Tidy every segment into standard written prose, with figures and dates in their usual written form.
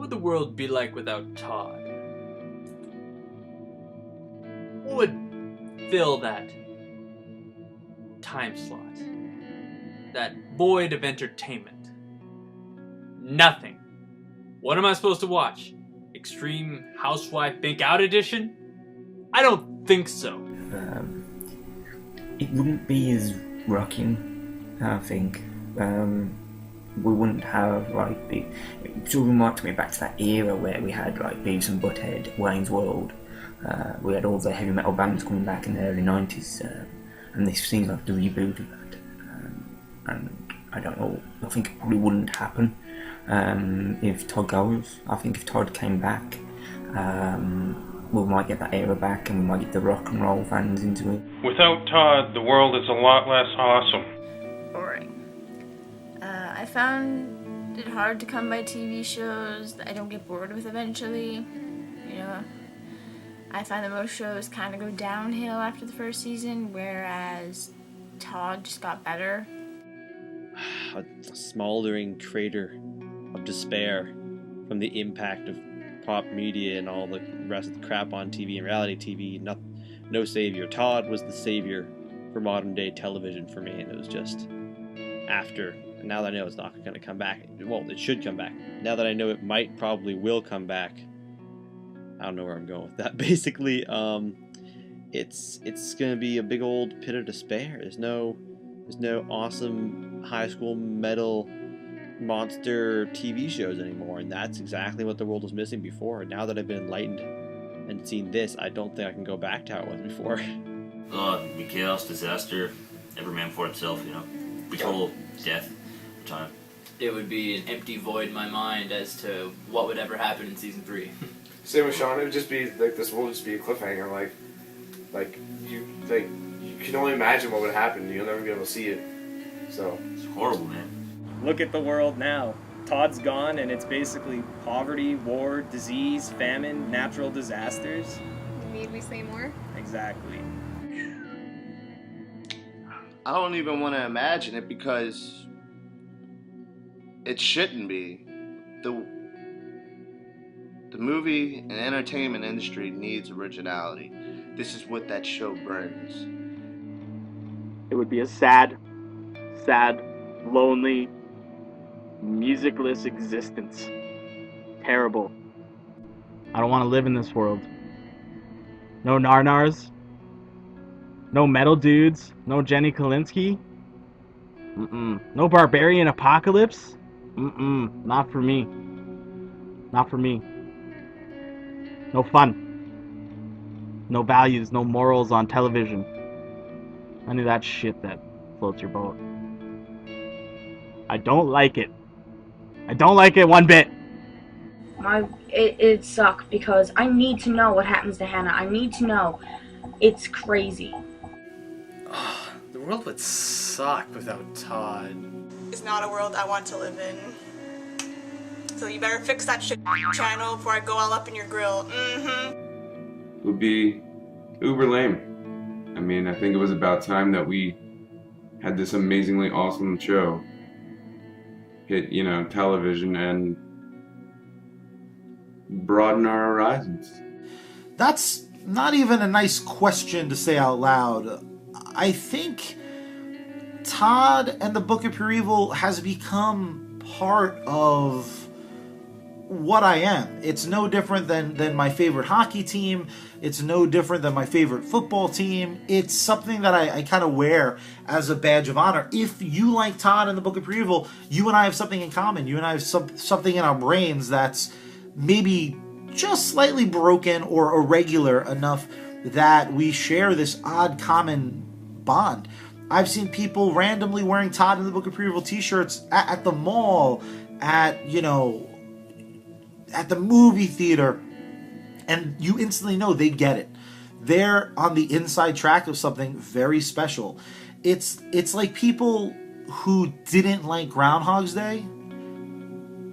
would the world be like without Todd? What would fill that time slot? That void of entertainment? Nothing. What am I supposed to watch? Extreme Housewife Bink Out Edition? I don't think so. It wouldn't be as rocking, I think. We wouldn't have it sort of reminds me back to that era where we had Beavis and Butthead, Wayne's World. We had all the heavy metal bands coming back in the early 90s, and this seems like the reboot of that. And I don't know, I think it probably wouldn't happen if Todd goes. I think if Todd came back, we might get that era back, and we might get the rock and roll fans into it. Without Todd, the world is a lot less awesome. Boring. I found it hard to come by TV shows that I don't get bored with eventually. You know, I find that most shows kind of go downhill after the first season, whereas Todd just got better. A smoldering crater of despair from the impact of pop media and all the rest of the crap on TV and reality TV. No savior. Todd was the savior for modern day television for me, and it was just after. And now that I know it's not going to come back, well, it should come back. Now that I know it probably will come back, I don't know where I'm going with that. Basically, it's going to be a big old pit of despair. There's no awesome high school metal monster TV shows anymore, and that's exactly what the world was missing before. Now that I've been enlightened and seen this, I don't think I can go back to how it was before. It'd be chaos, disaster, every man for himself, be total death for time. It would be an empty void in my mind as to what would ever happen in season 3. Same with Sean. It would just be this will just be a cliffhanger. You can only imagine what would happen. You'll never be able to see it. So it's horrible, man. Look at the world now. Todd's gone, and it's basically poverty, war, disease, famine, natural disasters. Need we say more? Exactly. I don't even want to imagine it because it shouldn't be. The movie and entertainment industry needs originality. This is what that show brings. It would be a sad, lonely, musicless existence. Terrible. I don't want to live in this world. No Narnars. No metal dudes. No Jenny Kalinsky. No barbarian apocalypse. Not for me. Not for me. No fun. No values, no morals on television. None of that shit that floats your boat. I don't like it. I don't like it one bit. It sucks because I need to know what happens to Hannah. I need to know. It's crazy. The world would suck without Todd. It's not a world I want to live in. So you better fix that shit channel before I go all up in your grill. It would be uber lame. I mean, I think it was about time that we had this amazingly awesome show hit, television and broaden our horizons. That's not even a nice question to say out loud. I think Todd and the Book of Pure Evil has become part of what I am. It's no different than my favorite hockey team. It's no different than my favorite football team. It's something that I kind of wear as a badge of honor. If you like Todd and the Book of Pure Evil, you and I have something in common. You and I have something in our brains that's maybe just slightly broken or irregular enough that we share this odd common bond. I've seen people randomly wearing Todd and the Book of Pure Evil t-shirts at the mall, at the movie theater, and you instantly know they get it. They're on the inside track of something very special. It's like people who didn't like Groundhog's Day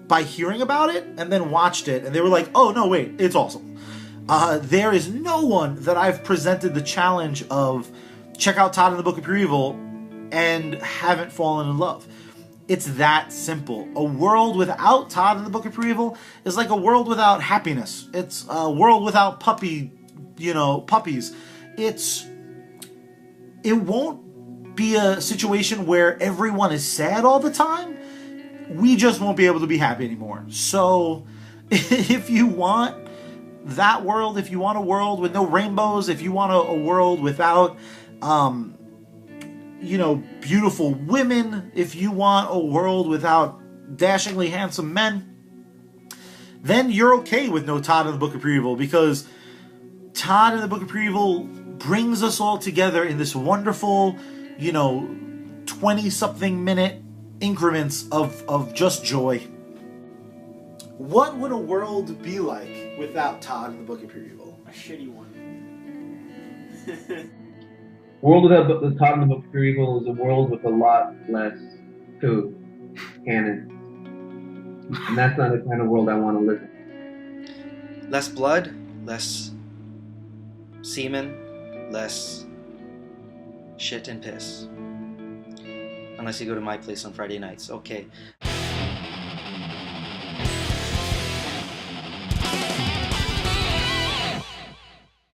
by hearing about it and then watched it and they were like, oh no, wait, it's awesome. There is no one that I've presented the challenge of check out Todd and the Book of Pure Evil and haven't fallen in love. It's that simple. A world without Todd and the Book of Pure Evil is like a world without happiness. It's a world without puppies. It won't be a situation where everyone is sad all the time. We just won't be able to be happy anymore. So if you want that world, if you want a world with no rainbows, if you want a world without beautiful women, if you want a world without dashingly handsome men, then you're okay with no Todd in the Book of Pure Evil, because Todd in the Book of Pure Evil brings us all together in this wonderful, 20-something minute increments of just joy. What would a world be like without Todd in the Book of Pure Evil? A shitty one. World without the Todd in the Book of Pure Evil is a world with a lot less food, canon. And that's not the kind of world I want to live in. Less blood, less semen, less shit and piss. Unless you go to my place on Friday nights. Okay.